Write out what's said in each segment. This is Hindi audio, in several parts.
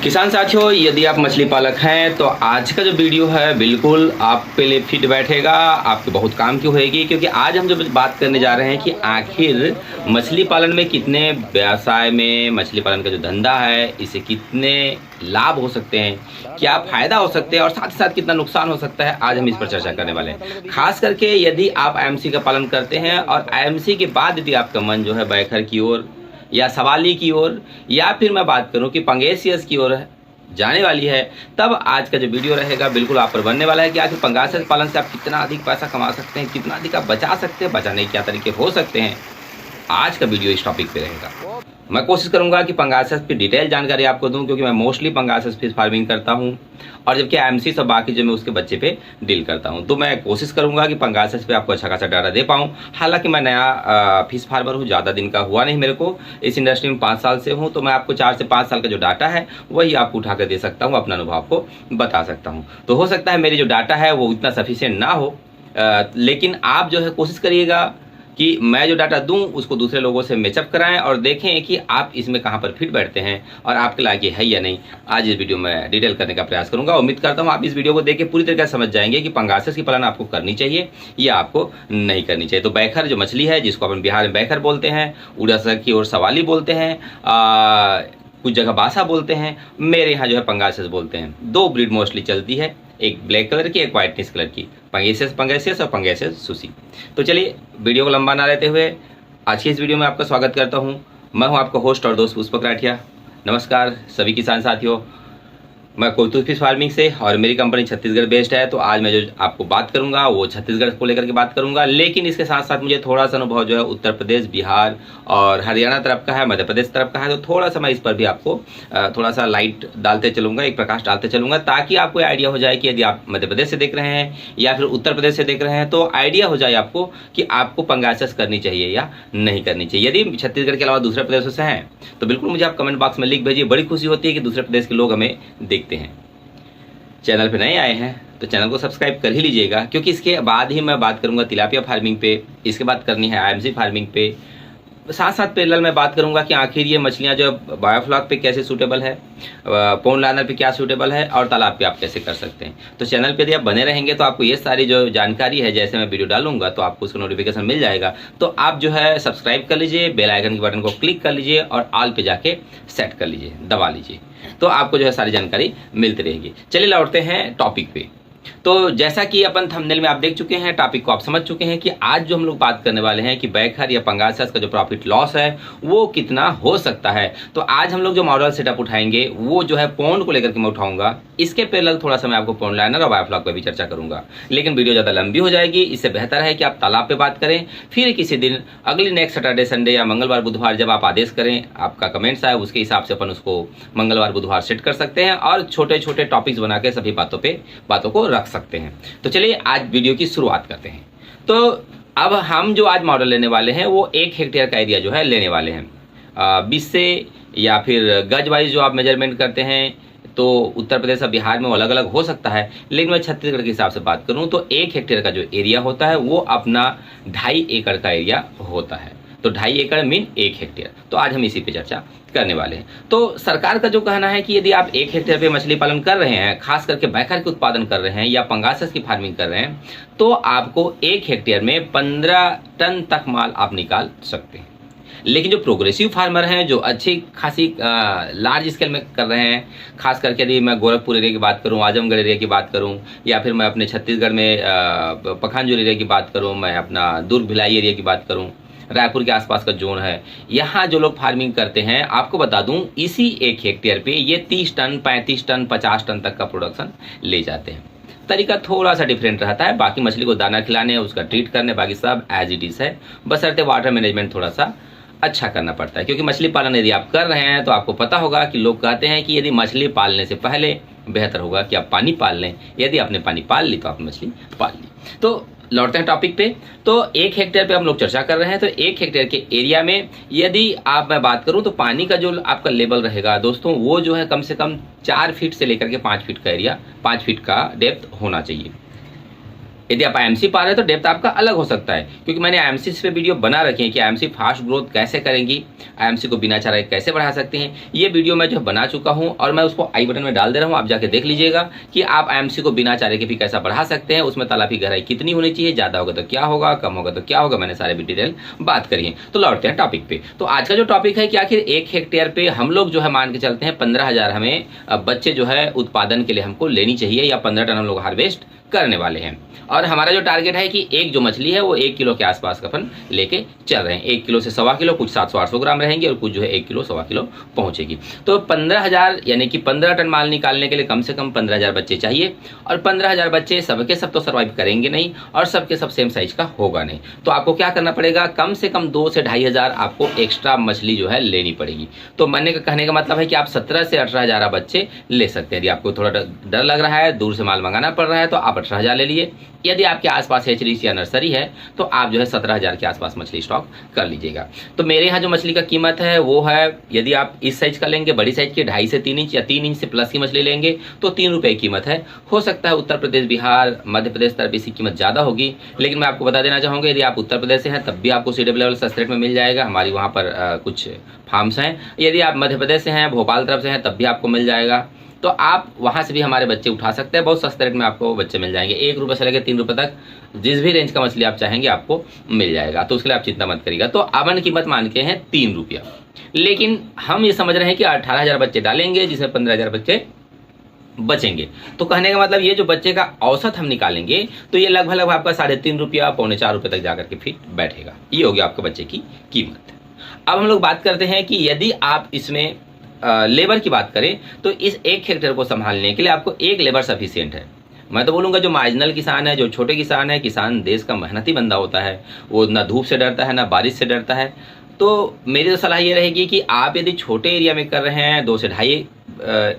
किसान साथियों, यदि आप मछली पालक हैं तो आज का जो वीडियो है बिल्कुल आपके लिए फिट बैठेगा, आपके बहुत काम की होएगी। क्योंकि आज हम जो बात करने जा रहे हैं कि आखिर मछली पालन में कितने व्यवसाय में मछली पालन का जो धंधा है इससे कितने लाभ हो सकते हैं, क्या फ़ायदा हो सकते हैं और साथ ही साथ कितना नुकसान हो सकता है, आज हम इस पर चर्चा करने वाले हैं। खास करके यदि आप आईएमसी का पालन करते हैं और आईएमसी के बाद यदि आपका मन जो है बैखर की ओर या सवाली की ओर या फिर मैं बात करूं कि पंगेसियस की ओर जाने वाली है, तब आज का जो वीडियो रहेगा बिल्कुल आप पर बनने वाला है कि आखिर पंगासियस पालन से आप कितना अधिक पैसा कमा सकते हैं, कितना अधिक आप बचा सकते हैं, बचाने के क्या तरीके हो सकते हैं। आज का वीडियो इस टॉपिक पे रहेगा। मैं कोशिश करूंगा कि पंगासियस की डिटेल जानकारी आपको दूं, क्योंकि मैं मोस्टली पंगासियस फिश फार्मिंग करता हूं और जबकि आईएमसी सब बाकी जो मैं उसके बच्चे पे डील करता हूं, तो मैं कोशिश करूंगा कि पंगासियस पे आपको अच्छा खासा डाटा दे पाऊं। हालांकि मैं नया फिश फार्मर हूं, ज़्यादा दिन का हुआ नहीं मेरे को, इस इंडस्ट्री में 5 साल से हूं, तो मैं आपको 4 से 5 साल का जो डाटा है वही आपको उठा कर दे सकता हूँ, अपना अनुभव आपको बता सकता हूँ। तो हो सकता है मेरी जो डाटा है वो इतना सफिशिएंट ना हो, लेकिन आप जो है कोशिश करिएगा कि मैं जो डाटा दूं उसको दूसरे लोगों से मैचअप कराएं और देखें कि आप इसमें कहां पर फिट बैठते हैं और आपके लायक ये है या नहीं। आज इस वीडियो में डिटेल करने का प्रयास करूंगा। उम्मीद करता हूं आप इस वीडियो को देख के पूरी तरीके से समझ जाएंगे कि पंगासियस की पालन आपको करनी चाहिए या आपको नहीं करनी चाहिए। तो बैखर जो मछली है, जिसको अपन बिहार में बैखर बोलते हैं, उड़ीसा की ओर सवाली बोलते हैं, कुछ जगह बासा बोलते हैं, मेरे यहाँ जो है पंगासियस बोलते हैं। 2 ब्रीड मोस्टली चलती है, एक ब्लैक कलर की, एक व्हाइटनेस कलर की, पंगेसियस और पंगेसियस सुसी। तो चलिए वीडियो को लंबा ना रहते हुए आज की इस वीडियो में आपका स्वागत करता हूं। मैं हूं आपका होस्ट और दोस्त पुष्पक राठिया। नमस्कार सभी किसान साथियों, मैं कोतुल फिश फार्मिंग से और मेरी कंपनी छत्तीसगढ़ बेस्ड है। तो आज मैं जो आपको बात करूंगा वो छत्तीसगढ़ को लेकर के बात करूंगा, लेकिन इसके साथ साथ मुझे थोड़ा सा अनुभव जो है उत्तर प्रदेश, बिहार और हरियाणा तरफ का है, मध्य प्रदेश तरफ का है। तो थोड़ा सा मैं इस पर भी आपको थोड़ा सा लाइट डालते चलूंगा, एक प्रकाश डालते चलूंगा, ताकि आपको आइडिया हो जाए कि यदि आप मध्य प्रदेश से देख रहे हैं या फिर उत्तर प्रदेश से देख रहे हैं तो आइडिया हो जाए आपको कि आपको पंगासियस करनी चाहिए या नहीं करनी चाहिए। यदि छत्तीसगढ़ के अलावा दूसरे प्रदेशों से हैं तो बिल्कुल मुझे आप कमेंट बॉक्स में लिख भेजिए। बड़ी खुशी होती है कि दूसरे प्रदेश के लोग हमें देखते हैं। चैनल पे नए आए हैं तो चैनल को सब्सक्राइब कर ही लीजिएगा, क्योंकि इसके बाद ही मैं बात करूंगा तिलापिया फार्मिंग पे, इसके बाद करनी है आईएमसी फार्मिंग पे। साथ साथ पैरेलल मैं बात करूंगा कि आखिर ये मछलियां जो बायोफ्लॉक पे कैसे सूटेबल है, पॉन्ड लाइनर पे क्या सूटेबल है और तालाब पे आप कैसे कर सकते हैं। तो चैनल पे यदि आप बने रहेंगे तो आपको ये सारी जो जानकारी है, जैसे मैं वीडियो डालूंगा तो आपको उसका नोटिफिकेशन मिल जाएगा। तो आप जो है सब्सक्राइब कर लीजिए, बेल आइकन के बटन को क्लिक कर लीजिए और ऑल पे जाके सेट कर लीजिए, दबा लीजिए, तो आपको जो है सारी जानकारी मिलती रहेगी। चलिए लौटते हैं टॉपिक पे। तो जैसा कि अपन थंबनेल में आप देख चुके हैं, टॉपिक को आप समझ चुके हैं कि आज जो हम लोग बात करने वाले हैं कि बैखर या पंगासियस का जो प्रॉफिट लॉस है वो कितना हो सकता है। तो आज हम लोग जो मॉडल सेटअप उठाएंगे वो जो है पॉन्ड को लेकर के मैं उठाऊंगा। इसके पैरेलल थोड़ा सा मैं आपको पॉन्ड लाइनर और बायोफ्लॉक पे भी चर्चा करूंगा, लेकिन वीडियो ज़्यादा लंबी हो जाएगी। इससे बेहतर है कि आप तालाब पे बात करें, फिर किसी दिन अगली नेक्स्ट सैटरडे संडे या मंगलवार बुधवार जब आप आदेश करें, आपका कमेंट्स आए, उसके हिसाब से अपन उसको मंगलवार बुधवार सेट कर सकते हैं और छोटे छोटे टॉपिक्स बना के सभी बातों को रख सकते हैं। तो चलिए आज वीडियो की शुरुआत करते हैं। तो अब हम जो आज मॉडल लेने वाले हैं वो 1 हेक्टेयर का एरिया जो है लेने वाले हैं। 20 से या फिर गज वाइज जो आप मेजरमेंट करते हैं तो उत्तर प्रदेश और बिहार में अलग अलग हो सकता है, लेकिन मैं छत्तीसगढ़ के हिसाब से बात करूं तो 1 हेक्टेयर का जो एरिया होता है वो अपना 2.5 एकड़ का एरिया होता है। तो 2.5 एकड़ मीन 1 हेक्टेयर। तो आज हम इसी पे चर्चा करने वाले हैं। तो सरकार का जो कहना है कि यदि आप 1 हेक्टेयर पे मछली पालन कर रहे हैं, खास करके बैखर के उत्पादन कर रहे हैं या पंगासियस की फार्मिंग कर रहे हैं, तो आपको 1 हेक्टेयर में 15 टन तक माल आप निकाल सकते हैं। लेकिन जो प्रोग्रेसिव फार्मर हैं, जो अच्छी खासी लार्ज स्केल में कर रहे हैं, खास करके यदि मैं गोरखपुर एरिया की बात करूं, आजमगढ़ एरिया की बात करूं, या फिर मैं अपने छत्तीसगढ़ में पखानजोर एरिया की बात करूं, मैं अपना दुर्ग भिलाई एरिया की बात करूं, रायपुर के आसपास का जोन है, यहाँ जो लोग फार्मिंग करते हैं, आपको बता दूं इसी 1 हेक्टेयर पे ये 30 टन, 35 टन, 50 टन तक का प्रोडक्शन ले जाते हैं। तरीका थोड़ा सा डिफरेंट रहता है, बाकी मछली को दाना खिलाने, उसका ट्रीट करने, बाकी सब एज इट इज है, बशर्ते वाटर मैनेजमेंट थोड़ा सा अच्छा करना पड़ता है। क्योंकि मछली पालन यदि आप कर रहे हैं तो आपको पता होगा कि लोग कहते हैं कि यदि मछली पालने से पहले बेहतर होगा कि आप पानी पाल लें। यदि आपने पानी पाल ली तो आप मछली पाल ली। तो लौटते हैं टॉपिक पे। तो 1 हेक्टेयर पे हम लोग चर्चा कर रहे हैं। तो 1 हेक्टेयर के एरिया में यदि मैं बात करूं तो पानी का जो आपका लेवल रहेगा दोस्तों, वो जो है कम से कम 4 फीट से लेकर के 5 फीट का एरिया, 5 फीट का डेप्थ होना चाहिए। यदि आप आईएमसी पा रहे हैं तो डेप्थ आपका अलग हो सकता है, क्योंकि मैंने आईएमसी पे वीडियो बना रखी है कि आईएमसी फास्ट ग्रोथ कैसे करेंगी, आईएमसी को बिना चारा कैसे बढ़ा सकते हैं। ये वीडियो मैं जो बना चुका हूं और मैं उसको आई बटन में डाल दे रहा हूं, आप जाके देख लीजिएगा कि आप आईएमसी को बिना चारे के भी कैसा बढ़ा सकते हैं। उसमें तालाब की गहराई कितनी होनी चाहिए, ज़्यादा होगा तो क्या होगा, कम होगा तो क्या होगा, मैंने सारे भी डिटेल बात करी है। तो लौटते हैं टॉपिक पे। तो आज का जो टॉपिक है कि आखिर 1 हेक्टेयर पे हम लोग जो है मान के चलते हैं 15,000 हमें बच्चे जो है उत्पादन के लिए हमको लेनी चाहिए, या 15 टन हम लोग हार्वेस्ट करने वाले हैं। और हमारा जो टारगेट है कि एक जो मछली है वो 1 किलो के आसपास का अपन लेके चल रहे हैं। 1 किलो से 1.25 किलो, कुछ 700-800 ग्राम रहेंगे और कुछ जो है 1 किलो 1.25 किलो पहुंचेगी। तो 15,000 यानी कि 15 टन माल निकालने के लिए कम से कम 15,000 बच्चे चाहिए। और 15,000 बच्चे सबके सब तो सर्वाइव करेंगे नहीं और सबके सब सेम साइज का होगा नहीं। तो आपको क्या करना पड़ेगा, कम से कम 2 से 2,500 आपको एक्स्ट्रा मछली जो है लेनी पड़ेगी। तो कहने का मतलब है कि आप 17 से 18,000 बच्चे ले सकते हैं। यदि आपको थोड़ा डर लग रहा है, दूर से माल मंगाना पड़ रहा है, तो आप 18,000 ले लिए। यदि आपके आसपास हेचरीज या नर्सरी है तो आप जो है 17,000 के आसपास मछली स्टॉक कर लीजिएगा। तो मेरे यहाँ जो मछली का कीमत है वो है, यदि आप इस साइज का लेंगे, बड़ी साइज की 2.5 से 3 इंच या 3 इंच से प्लस की मछली लेंगे तो 3 रुपये की कीमत है। हो सकता है उत्तर प्रदेश, बिहार, मध्य प्रदेश तरफ इसकी कीमत ज़्यादा होगी, लेकिन मैं आपको बता देना चाहूँगा यदि आप उत्तर प्रदेश से हैं तब भी आपको सीडेबल लेवल सस्ते रेट में मिल जाएगा। हमारी वहाँ पर कुछ फार्म्स हैं। यदि आप मध्य प्रदेश से हैं, भोपाल तरफ से हैं, तब भी आपको मिल जाएगा। तो आप वहाँ से भी हमारे बच्चे उठा सकते हैं, बहुत सस्ते रेट में आपको बच्चे मिल जाएंगे। 1 रुपये से लेकर 3 रुपये तक जिस भी रेंज का मछली आप चाहेंगे आपको मिल जाएगा। तो उसके लिए आप चिंता मत करिएगा। तो अमन कीमत मान के हैं 3 रुपया, लेकिन हम ये समझ रहे हैं कि 18,000 बच्चे डालेंगे जिसमें 15,000 बच्चे बचेंगे। तो कहने का मतलब ये जो बच्चे का औसत हम निकालेंगे तो ये लगभग आपका 3.5 रुपया, 3.25 रुपये तक जाकर के फिट बैठेगा। ये हो गया आपके बच्चे की कीमत। अब हम लोग बात करते हैं कि यदि आप इसमें लेबर की बात करें तो इस 1 हेक्टेयर को संभालने के लिए आपको 1 लेबर सफिशिएंट है। मैं तो बोलूँगा जो मार्जिनल किसान है, जो छोटे किसान है, किसान देश का मेहनती बंदा होता है, वो ना धूप से डरता है ना बारिश से डरता है। तो मेरी तो सलाह ये रहेगी कि आप यदि छोटे एरिया में कर रहे हैं, 2 से 2.5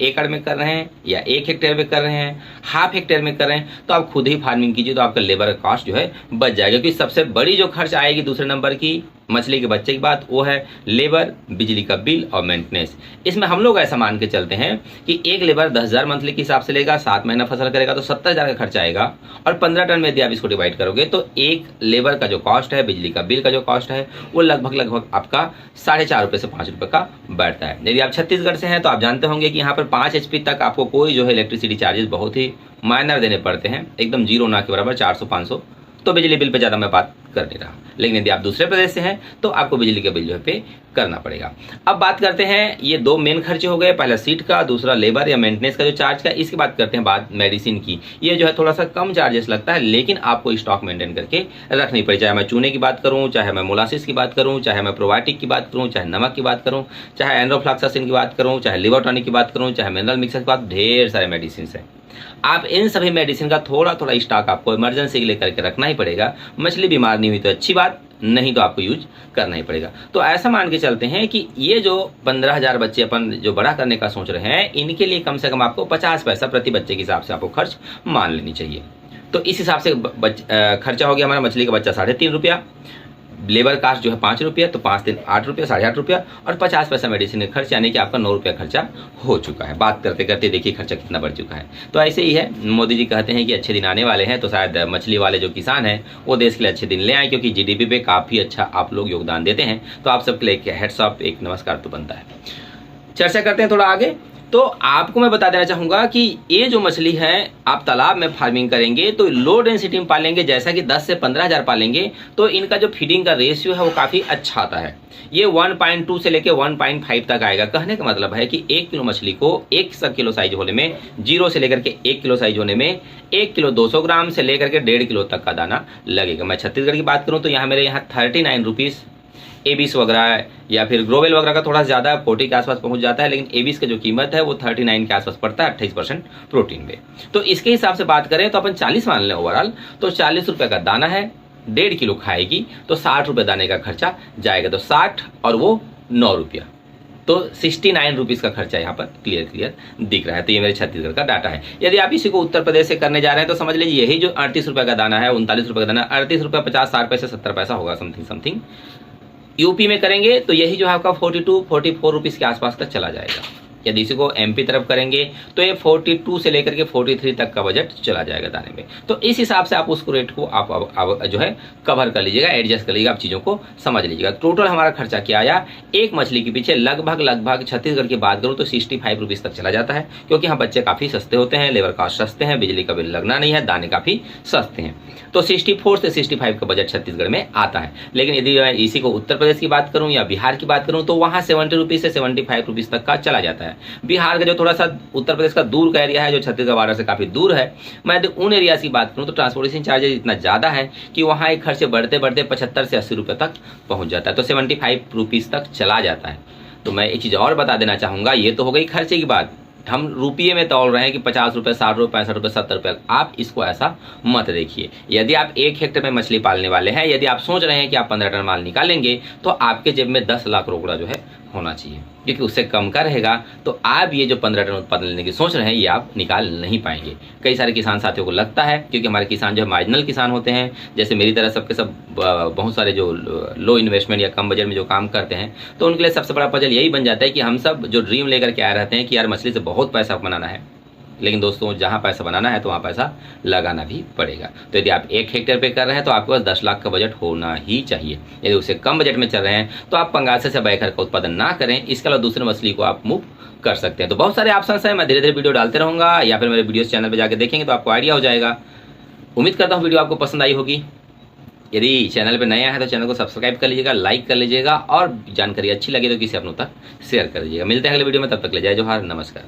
एकड़ में कर रहे हैं, या 1 हेक्टेयर में कर रहे हैं, ½ हेक्टेयर में कर रहे हैं, तो आप खुद ही फार्मिंग कीजिए। तो आपका लेबर का कॉस्ट जो है बच जाएगा। क्योंकि सबसे बड़ी जो खर्च आएगी दूसरे नंबर की मछली के बच्चे की बात, वो है लेबर, बिजली का बिल और मेंटेनेंस। इसमें हम लोग ऐसा मान के चलते हैं कि एक लेबर 10,000 मंथली के हिसाब से लेगा, 7 महीना फसल करेगा तो 70,000 का खर्चा आएगा। और 15 टन में यदि आप इसको डिवाइड करोगे तो एक लेबर का जो कॉस्ट है, बिजली का बिल का जो कॉस्ट है, वो लगभग आपका 4.5 रुपये से 5 रुपये का बैठता है। यदि आप छत्तीसगढ़ से हैं तो आप जानते होंगे कि यहाँ पर 5 HP तक आपको कोई जो है इलेक्ट्रिसिटी चार्जेस बहुत ही माइनर देने पड़ते हैं, एकदम जीरो ना के बराबर, 400-500। तो बिजली बिल पे ज़्यादा मैं बात कर नहीं रहा। लेकिन यदि आप दूसरे प्रदेश से हैं तो आपको बिजली का बिल जो है पे करना पड़ेगा। अब बात करते हैं, ये 2 मेन खर्चे हो गए, पहला सीड का, दूसरा लेबर या मेंटेनेंस का जो चार्ज का। इसकी बात करते हैं बात मेडिसिन की। ये जो है थोड़ा सा कम चार्जेस लगता है, लेकिन आपको स्टॉक मेंटेन करके रखनी पड़े। चाहे मैं चूने की बात करूँ, चाहे मैं मोलासिस की बात करूँ, चाहे मैं प्रोबायोटिक की बात करूँ, चाहे नमक की बात करूँ, चाहे एंड्रोफ्लॉक्सासिन की बात करूँ, चाहे लिवर टॉनिक की बात करूँ, चाहे मिनरल मिक्सर की बात, ढेर सारे मेडिसिन हैं। आप इन सभी मेडिसिन का थोड़ा थोड़ा स्टॉक आपको इमरजेंसी के लिए करके रखना ही पड़ेगा। मछली बीमार नहीं हुई तो अच्छी बात, नहीं तो आपको यूज करना ही पड़ेगा। तो ऐसा मान के चलते हैं कि ये जो 15,000 बच्चे अपन जो बड़ा करने का सोच रहे हैं, इनके लिए कम से कम आपको 50 पैसा प्रति बच्चे के हिसाब से आपको खर्च मान लेनी चाहिए। तो इस हिसाब से खर्चा हो गया हमारा मछली का बच्चा 3.5 रुपया, लेबर कास्ट जो है 5 रुपया, तो 5 दिन 8 रुपया, 8.5 रुपया, और 50 पैसा मेडिसिन का खर्च, यानी कि आपका 9 रुपया खर्चा हो चुका है। बात करते करते देखिए खर्चा कितना बढ़ चुका है। तो ऐसे ही है, मोदी जी कहते हैं कि अच्छे दिन आने वाले हैं, तो शायद मछली वाले जो किसान हैं वो देश के लिए अच्छे दिन ले आए, क्योंकि GDP पे काफ़ी अच्छा आप लोग योगदान देते हैं। तो आप सबके लिए हेड्स ऑफ, एक नमस्कार तो बनता है। चर्चा करते हैं थोड़ा आगे। तो आपको मैं बता देना चाहूँगा कि ये जो मछली है आप तालाब में फार्मिंग करेंगे तो लो डेंसिटी में पालेंगे, जैसा कि 10 से 15,000 पालेंगे तो इनका जो फीडिंग का रेशियो है वो काफ़ी अच्छा आता है। ये 1.2 से लेके 1.5 तक आएगा। कहने का मतलब है कि 1 किलो मछली को 1 किलो साइज होने में, 0 से लेकर के 1 किलो साइज होने में 1 किलो 200 ग्राम से लेकर के 1.5 किलो तक का दाना लगेगा। मैं छत्तीसगढ़ की बात करूँ तो यहाँ मेरे यहाँ 39 रुपीज़ एबीस वगैरह या फिर ग्रोवेल वगैरह का थोड़ा ज़्यादा 40 के आसपास पहुंच जाता है, लेकिन एबीस का जो कीमत है वो 39 के आसपास पड़ता है, 28% प्रोटीन में। तो इसके हिसाब से बात करें तो अपन 40 मान लें ओवरऑल, तो 40 रुपये का दाना है, 1.5 किलो खाएगी तो 60 रुपये दाने का खर्चा जाएगा। तो 60 और वो 9 रुपया, तो 69 रुपीज़ का खर्चा यहाँ पर क्लियर दिख रहा है। तो ये मेरे छत्तीसगढ़ का डाटा है। यदि आप इसी को उत्तर प्रदेश से करने जा रहे हैं तो समझ लीजिए यही जो 38 रुपये का दाना है, 39 रुपये का दाना, 38 रुपये 50-60 पैसे 70 पैसा होगा समथिंग। यूपी में करेंगे तो यही जो है आपका 42-44 रुपीज़ के आसपास तक चला जाएगा। यदि इसी को एमपी तरफ करेंगे तो ये 42 से लेकर के 43 तक का बजट चला जाएगा दाने में। तो इस हिसाब से आप उसको रेट को आप जो है कवर कर लीजिएगा, एडजस्ट कर लीजिएगा, आप चीज़ों को समझ लीजिएगा। टोटल हमारा खर्चा क्या आया एक मछली के पीछे, लगभग छत्तीसगढ़ की बात करूँ तो 65 रुपीज़ तक चला जाता है, क्योंकि यहाँ बच्चे काफ़ी सस्ते होते हैं, लेबर कास्ट सस्ते हैं, बिजली का बिल लगना नहीं है, दाने काफ़ी सस्ते हैं। तो 64 से 65 का बजट छत्तीसगढ़ में आता है। लेकिन यदि मैं इसी को उत्तर प्रदेश की बात करूं या बिहार की बात करूं तो वहां 70 रुपीज़ से 75 रुपीज़ तक का चला जाता है। बिहार का जो थोड़ा सा उत्तर प्रदेश का दूर का एरिया है, जो छत्तीसगढ़ बॉर्डर से काफ़ी दूर है, मैं यदि उन एरिया की बात करूँ तो ट्रांसपोर्टेशन चार्जेज इतना ज़्यादा है कि वहाँ एक खर्चे बढ़ते बढ़ते 75 से 80 रुपये तक पहुँच जाता है, तो 75 रुपीज़ तक चला जाता है। तो मैं एक चीज़ और बता देना चाहूँगा, ये तो हो गई खर्चे की बात, हम रुपये में तौल रहे हैं कि 50 रुपये, 60 रुपये, 65 रुपये, 70 रुपये। आप इसको ऐसा मत देखिए। यदि आप 1 हेक्टेयर में मछली पालने वाले हैं, यदि आप सोच रहे हैं कि आप 15 टन माल निकालेंगे तो आपके जेब में 10 लाख रोकड़ा जो है होना चाहिए, क्योंकि उससे कम का रहेगा तो आप ये जो 15 टन उत्पादन लेने की सोच रहे हैं ये आप निकाल नहीं पाएंगे। कई सारे किसान साथियों को लगता है, क्योंकि हमारे किसान जो है मार्जिनल किसान होते हैं, जैसे मेरी तरह सबके सब बहुत सारे जो लो इन्वेस्टमेंट या कम बजट में जो काम करते हैं, तो उनके लिए सबसे बड़ा पजल यही बन जाता है कि हम सब जो ड्रीम लेकर के आए रहते हैं कि यार मछली से बहुत पैसा बनाना है, लेकिन दोस्तों जहाँ पैसा बनाना है तो वहाँ पैसा लगाना भी पड़ेगा। तो यदि आप 1 हेक्टेयर पे कर रहे हैं तो आपके पास 10 लाख का बजट होना ही चाहिए। यदि उससे कम बजट में चल रहे हैं तो आप पंगासे से बैकर का उत्पादन ना करें, इसके अलावा दूसरे मछली को आप मूव कर सकते हैं। तो बहुत सारे ऑप्शन हैं, मैं धीरे धीरे वीडियो डालते रहूँगा, या फिर मेरे वीडियोस चैनल पर जाकर देखेंगे तो आपको आइडिया हो जाएगा। उम्मीद करता हूँ वीडियो आपको पसंद आई होगी। यदि चैनल पर नया है तो चैनल को सब्सक्राइब कर लीजिएगा, लाइक कर लीजिएगा, और जानकारी अच्छी लगे तो किसी अपनों तक शेयर कर लीजिएगा। मिलते हैं अगले वीडियो में, तब तक ले जय जोहार, नमस्कार।